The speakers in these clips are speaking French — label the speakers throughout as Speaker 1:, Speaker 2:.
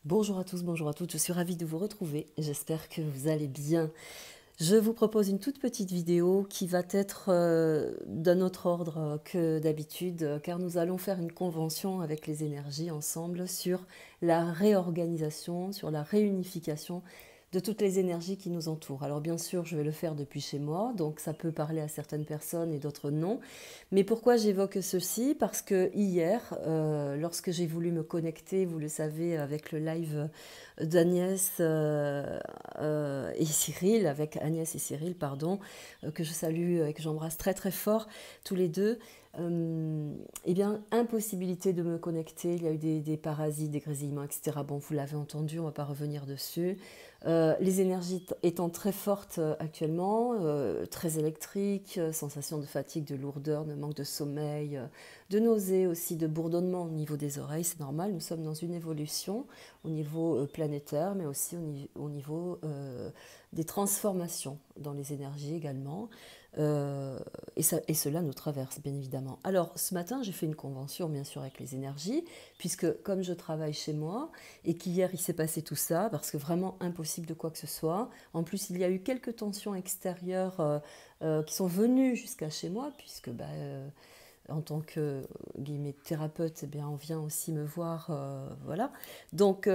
Speaker 1: Bonjour à tous, bonjour à toutes, je suis ravie de vous retrouver, j'espère que vous allez bien. Je vous propose une toute petite vidéo qui va être d'un autre ordre que d'habitude, car nous allons faire une convention avec les énergies ensemble sur la réorganisation, sur la réunification de toutes les énergies qui nous entourent. Alors bien sûr, je vais le faire depuis chez moi, donc ça peut parler à certaines personnes et d'autres non. Mais pourquoi j'évoque ceci? Parce que hier, lorsque j'ai voulu me connecter, vous le savez, avec le live d'Agnès et Cyril, avec Agnès et Cyril, pardon, que je salue et que j'embrasse très très fort, tous les deux, eh bien, impossibilité de me connecter, il y a eu des parasites, des grésillements, etc. Bon, vous l'avez entendu, on ne va pas revenir dessus. Les énergies étant très fortes actuellement, très électriques, sensation de fatigue, de lourdeur, de manque de sommeil, de nausées aussi, de bourdonnement au niveau des oreilles, c'est normal, nous sommes dans une évolution au niveau planétaire, mais aussi au niveau des transformations dans les énergies également. Et cela nous traverse, bien évidemment. Alors, ce matin, j'ai fait une convention, bien sûr, avec les énergies, puisque comme je travaille chez moi, et qu'hier, il s'est passé tout ça, parce que vraiment impossible de quoi que ce soit. En plus, il y a eu quelques tensions extérieures qui sont venues jusqu'à chez moi, puisque en tant que guillemets, thérapeute, eh bien, on vient aussi me voir. Voilà. Donc,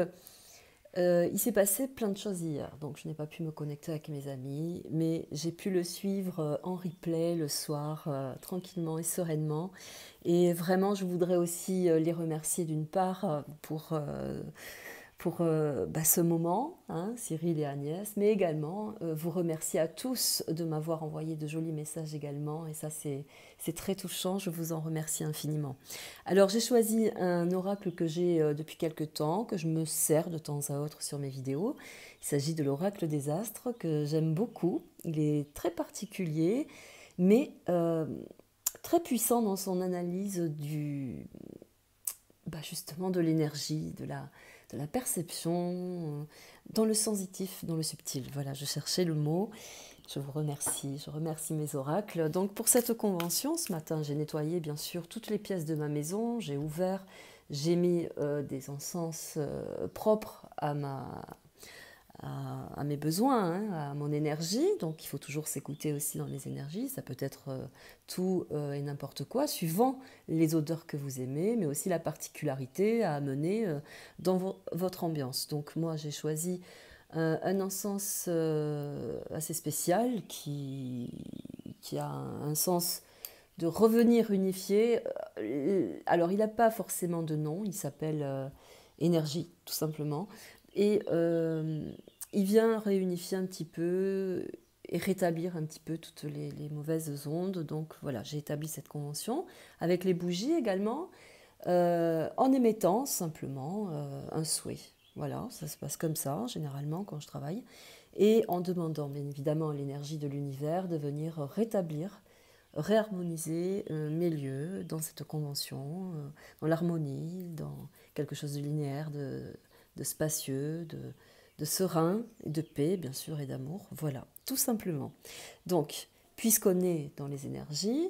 Speaker 1: il s'est passé plein de choses hier, donc je n'ai pas pu me connecter avec mes amis, mais j'ai pu le suivre en replay le soir, tranquillement et sereinement. Et vraiment, je voudrais aussi les remercier d'une part pour ce moment, hein, Cyril et Agnès, mais également vous remercier à tous de m'avoir envoyé de jolis messages également, et ça c'est très touchant, je vous en remercie infiniment. Alors j'ai choisi un oracle que j'ai depuis quelque temps, que je me sers de temps à autre sur mes vidéos. Il s'agit de l'oracle des astres, que j'aime beaucoup, il est très particulier, mais très puissant dans son analyse justement de l'énergie, de la perception, dans le sensitif, dans le subtil. Voilà, je cherchais le mot. Je remercie mes oracles. Donc pour cette convention, ce matin, j'ai nettoyé bien sûr toutes les pièces de ma maison, j'ai ouvert, j'ai mis des encens propres à mes besoins, hein, à mon énergie. Donc il faut toujours s'écouter aussi dans les énergies. Ça peut être tout et n'importe quoi, suivant les odeurs que vous aimez, mais aussi la particularité à amener dans votre ambiance. Donc moi j'ai choisi un encens assez spécial qui a un sens de revenir unifié. Alors il n'a pas forcément de nom, il s'appelle énergie tout simplement. Et il vient réunifier un petit peu et rétablir un petit peu toutes les mauvaises ondes. Donc voilà, j'ai établi cette convention avec les bougies également, en émettant simplement un souhait. Voilà, ça se passe comme ça généralement quand je travaille. Et en demandant bien évidemment à l'énergie de l'univers de venir rétablir, réharmoniser mes lieux dans cette convention, dans l'harmonie, dans quelque chose de linéaire, de spacieux, de serein, de paix, bien sûr, et d'amour. Voilà, tout simplement. Donc, puisqu'on est dans les énergies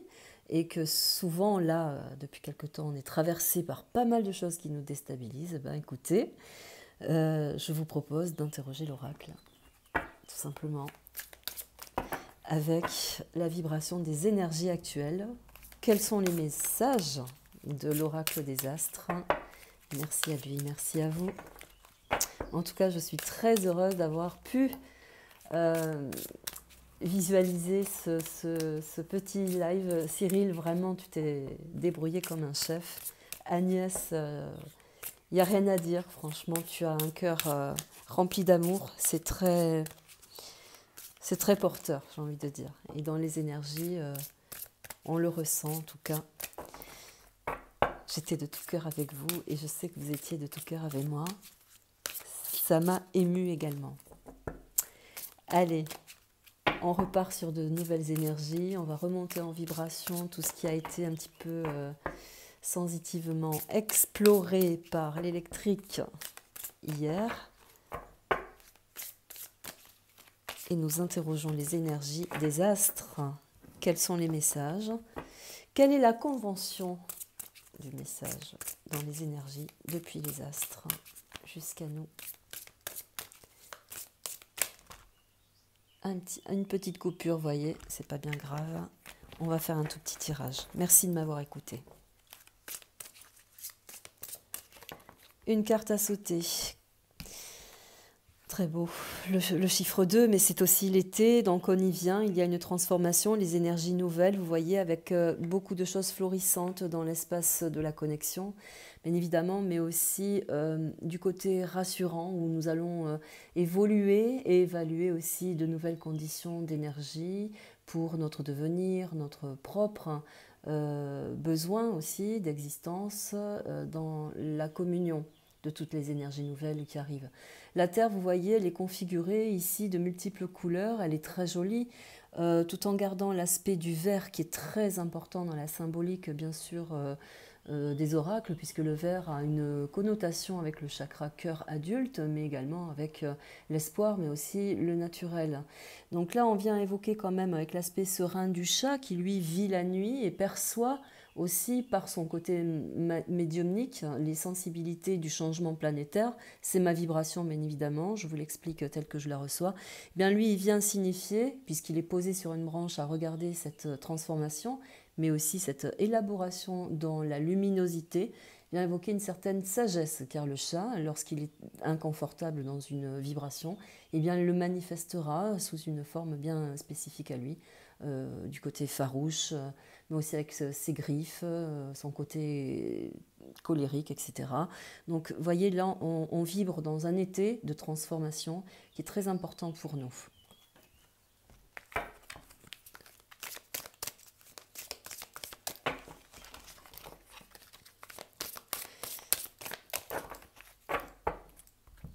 Speaker 1: et que souvent, là, depuis quelque temps, on est traversé par pas mal de choses qui nous déstabilisent, ben écoutez, je vous propose d'interroger l'oracle, tout simplement, avec la vibration des énergies actuelles. Quels sont les messages de l'oracle des astres? Merci à lui, merci à vous. En tout cas, je suis très heureuse d'avoir pu visualiser ce petit live. Cyril, vraiment, tu t'es débrouillé comme un chef. Agnès, il n'y a rien à dire, franchement, tu as un cœur rempli d'amour. C'est très porteur, j'ai envie de dire. Et dans les énergies, on le ressent en tout cas. J'étais de tout cœur avec vous et je sais que vous étiez de tout cœur avec moi. Ça m'a émue également. Allez, on repart sur de nouvelles énergies. On va remonter en vibration tout ce qui a été un petit peu sensitivement exploré par l'électrique hier. Et nous interrogeons les énergies des astres. Quels sont les messages? Quelle est la convention du message dans les énergies depuis les astres jusqu'à nous. Une petite coupure, vous voyez, c'est pas bien grave. On va faire un tout petit tirage. Merci de m'avoir écouté. Une carte à sauter. Très beau. Le chiffre 2, mais c'est aussi l'été, donc on y vient. Il y a une transformation, les énergies nouvelles, vous voyez, avec beaucoup de choses florissantes dans l'espace de la connexion, bien évidemment, mais aussi du côté rassurant, où nous allons évoluer et évaluer aussi de nouvelles conditions d'énergie pour notre devenir, notre propre besoin aussi d'existence dans la communion de toutes les énergies nouvelles qui arrivent. La Terre, vous voyez, elle est configurée ici de multiples couleurs, elle est très jolie, tout en gardant l'aspect du vert qui est très important dans la symbolique, bien sûr, des oracles, puisque le vert a une connotation avec le chakra cœur adulte, mais également avec l'espoir, mais aussi le naturel. Donc là, on vient évoquer quand même avec l'aspect serein du chat, qui lui vit la nuit et perçoit aussi par son côté médiumnique les sensibilités du changement planétaire. C'est ma vibration, bien évidemment, je vous l'explique telle que je la reçois. Eh bien, lui, il vient signifier, puisqu'il est posé sur une branche à regarder cette transformation, mais aussi cette élaboration dans la luminosité, vient évoquer une certaine sagesse, car le chat, lorsqu'il est inconfortable dans une vibration, eh bien, il le manifestera sous une forme bien spécifique à lui, du côté farouche, mais aussi avec ses griffes, son côté colérique, etc. Donc, vous voyez, là, on vibre dans un été de transformation qui est très important pour nous.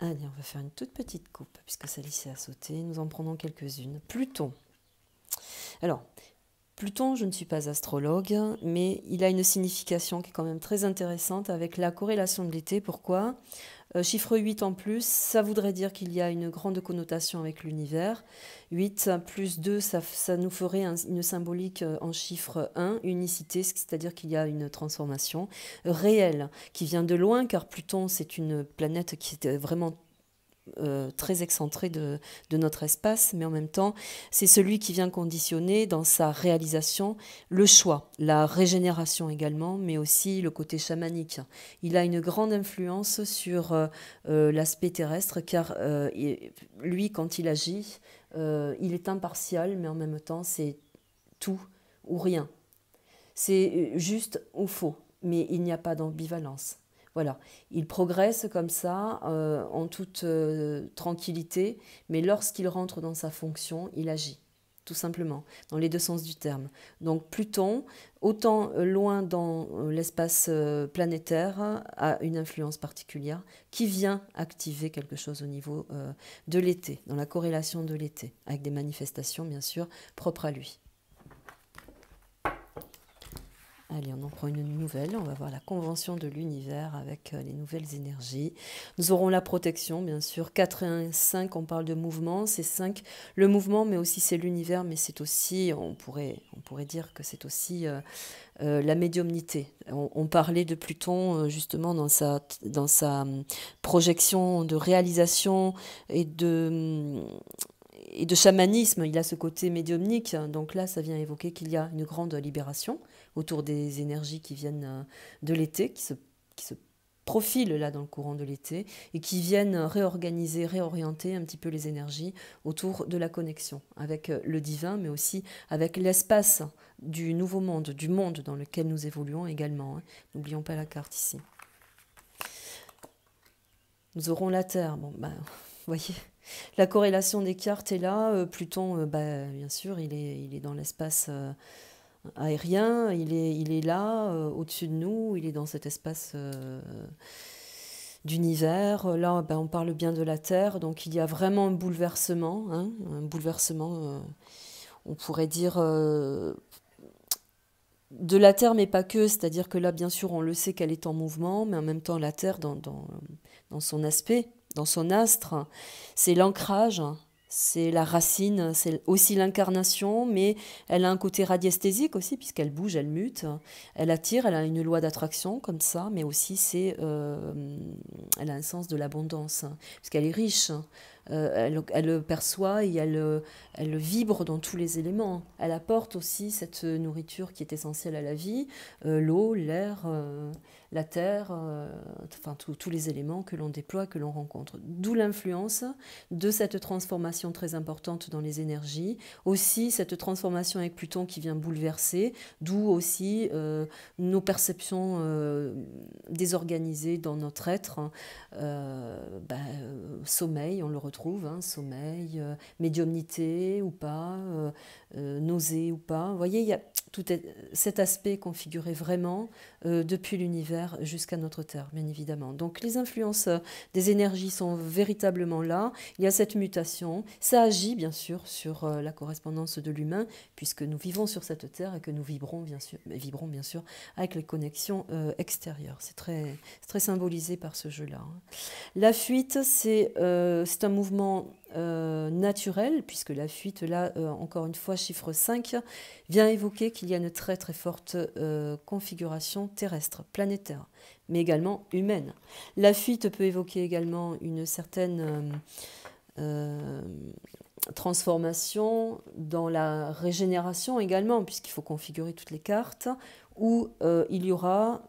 Speaker 1: Allez, on va faire une toute petite coupe, puisque celle-ci a sauté. Nous en prenons quelques-unes. Pluton. Alors, Pluton, je ne suis pas astrologue, mais il a une signification qui est quand même très intéressante avec la corrélation de l'été. Pourquoi ? Chiffre 8 en plus, ça voudrait dire qu'il y a une grande connotation avec l'univers. 8 plus 2, ça nous ferait une symbolique en chiffre 1, unicité, c'est-à-dire qu'il y a une transformation réelle qui vient de loin, car Pluton, c'est une planète qui est vraiment très excentré de notre espace, mais en même temps, c'est celui qui vient conditionner dans sa réalisation le choix, la régénération également, mais aussi le côté chamanique. Il a une grande influence sur l'aspect terrestre, car lui, quand il agit, il est impartial, mais en même temps, c'est tout ou rien. C'est juste ou faux, mais il n'y a pas d'ambivalence. Voilà, il progresse comme ça, en toute tranquillité, mais lorsqu'il rentre dans sa fonction, il agit, tout simplement, dans les deux sens du terme. Donc Pluton, autant loin dans l'espace planétaire, a une influence particulière qui vient activer quelque chose au niveau de l'été, dans la corrélation de l'été, avec des manifestations bien sûr propres à lui. Allez, on en prend une nouvelle. On va voir la convention de l'univers avec les nouvelles énergies. Nous aurons la protection, bien sûr. 4 et 1, 5, on parle de mouvement. C'est 5, le mouvement, mais aussi c'est l'univers, mais c'est aussi, on pourrait dire que c'est aussi la médiumnité. On parlait de Pluton, justement, dans sa projection de réalisation et de chamanisme. Il a ce côté médiumnique. Donc là, ça vient évoquer qu'il y a une grande libération autour des énergies qui viennent de l'été, qui se profilent là dans le courant de l'été et qui viennent réorganiser, réorienter un petit peu les énergies autour de la connexion avec le divin, mais aussi avec l'espace du nouveau monde, du monde dans lequel nous évoluons également. N'oublions pas la carte ici. Nous aurons la Terre. Bon, vous voyez, la corrélation des cartes est là. Pluton, bien sûr, il est dans l'espace aérien, il est là, au-dessus de nous, il est dans cet espace d'univers. Là, on parle bien de la Terre, donc il y a vraiment un bouleversement, on pourrait dire, de la Terre, mais pas que, c'est-à-dire que là, bien sûr, on le sait qu'elle est en mouvement, mais en même temps, la Terre, dans son aspect, dans son astre, c'est l'ancrage, c'est la racine, c'est aussi l'incarnation, mais elle a un côté radiesthésique aussi, puisqu'elle bouge, elle mute, elle attire, elle a une loi d'attraction comme ça, mais aussi elle a un sens de l'abondance, puisqu'elle est riche. Elle le perçoit et elle vibre dans tous les éléments. Elle apporte aussi cette nourriture qui est essentielle à la vie, l'eau, l'air, la terre, enfin tous les éléments que l'on déploie, que l'on rencontre. D'où l'influence de cette transformation très importante dans les énergies. Aussi cette transformation avec Pluton qui vient bouleverser, d'où aussi nos perceptions désorganisées dans notre être. Sommeil, on le retrouve, hein, sommeil, médiumnité ou pas, nausée ou pas. Vous voyez, il y a tout cet aspect configuré vraiment depuis l'univers jusqu'à notre Terre, bien évidemment. Donc les influences des énergies sont véritablement là. Il y a cette mutation. Ça agit bien sûr sur la correspondance de l'humain, puisque nous vivons sur cette Terre et que nous vibrons bien sûr avec les connexions extérieures. C'est très symbolisé par ce jeu-là. La fuite, c'est un mouvement naturel, puisque la fuite, là, encore une fois, chiffre 5, vient évoquer qu'il y a une très très forte configuration terrestre, planétaire, mais également humaine. La fuite peut évoquer également une certaine transformation dans la régénération également, puisqu'il faut configurer toutes les cartes, où il y aura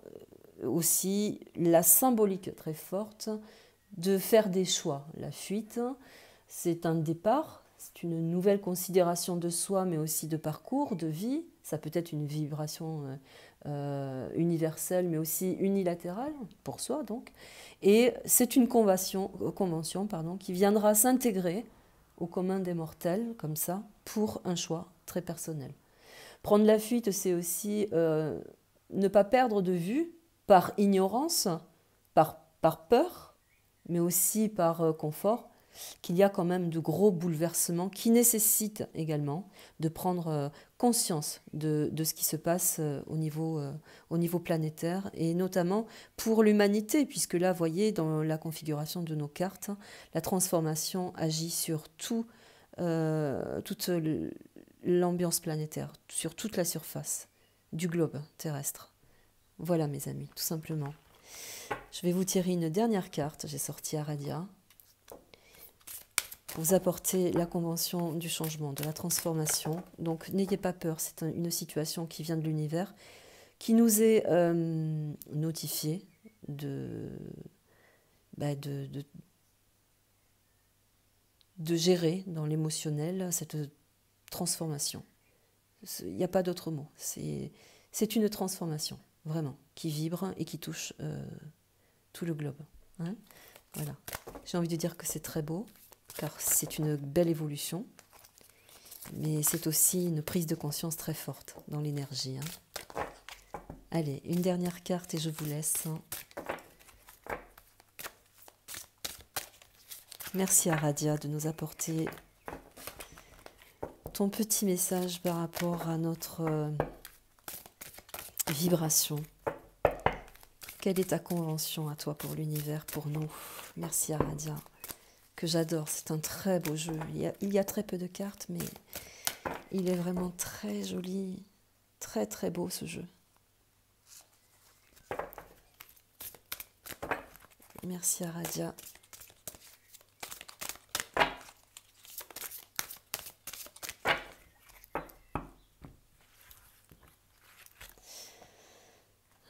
Speaker 1: aussi la symbolique très forte de faire des choix. La fuite, c'est un départ, c'est une nouvelle considération de soi, mais aussi de parcours, de vie. Ça peut être une vibration universelle, mais aussi unilatérale, pour soi donc. Et c'est une convention qui viendra s'intégrer au commun des mortels, comme ça, pour un choix très personnel. Prendre la fuite, c'est aussi ne pas perdre de vue, par ignorance, par peur, mais aussi par confort, qu'il y a quand même de gros bouleversements qui nécessitent également de prendre conscience de ce qui se passe au niveau planétaire, et notamment pour l'humanité, puisque là, vous voyez, dans la configuration de nos cartes, la transformation agit sur toute l'ambiance planétaire, sur toute la surface du globe terrestre. Voilà mes amis, tout simplement. Je vais vous tirer une dernière carte, j'ai sorti Aradia, pour vous apporter la convention du changement, de la transformation. Donc n'ayez pas peur, c'est une situation qui vient de l'univers, qui nous est notifiée de gérer dans l'émotionnel cette transformation. Il n'y a pas d'autre mot, c'est une transformation, vraiment, qui vibre et qui touche tout le globe. Hein, voilà. J'ai envie de dire que c'est très beau, car c'est une belle évolution, mais c'est aussi une prise de conscience très forte dans l'énergie. Hein. Allez, une dernière carte et je vous laisse. Merci Aradia de nous apporter ton petit message par rapport à notre vibration. Quelle est ta convention à toi pour l'univers, pour nous? Merci Aradia, que j'adore. C'est un très beau jeu. Il y a très peu de cartes, mais il est vraiment très joli. Très très beau ce jeu. Merci Aradia.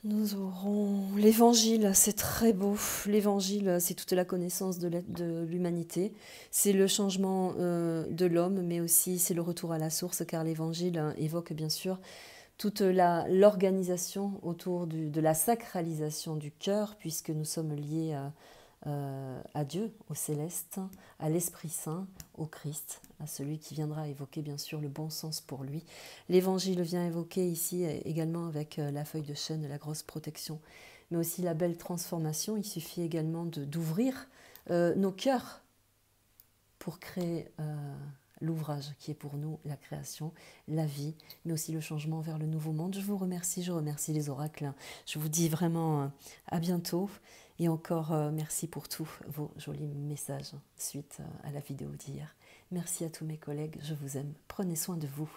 Speaker 1: Nous aurons l'évangile, c'est très beau. L'évangile, c'est toute la connaissance de l'humanité. C'est le changement de l'homme, mais aussi c'est le retour à la source, car l'évangile évoque bien sûr toute l'organisation autour de la sacralisation du cœur, puisque nous sommes liés à Dieu, au céleste, à l'Esprit Saint, au Christ, à celui qui viendra évoquer bien sûr le bon sens pour lui. L'évangile vient évoquer ici également avec la feuille de chêne, la grosse protection, mais aussi la belle transformation. Il suffit également d'ouvrir nos cœurs pour créer l'ouvrage qui est pour nous la création, la vie, mais aussi le changement vers le nouveau monde. Je vous remercie, je remercie les oracles. Je vous dis vraiment à bientôt. Et encore merci pour tous vos jolis messages suite à la vidéo d'hier. Merci à tous mes collègues, je vous aime. Prenez soin de vous.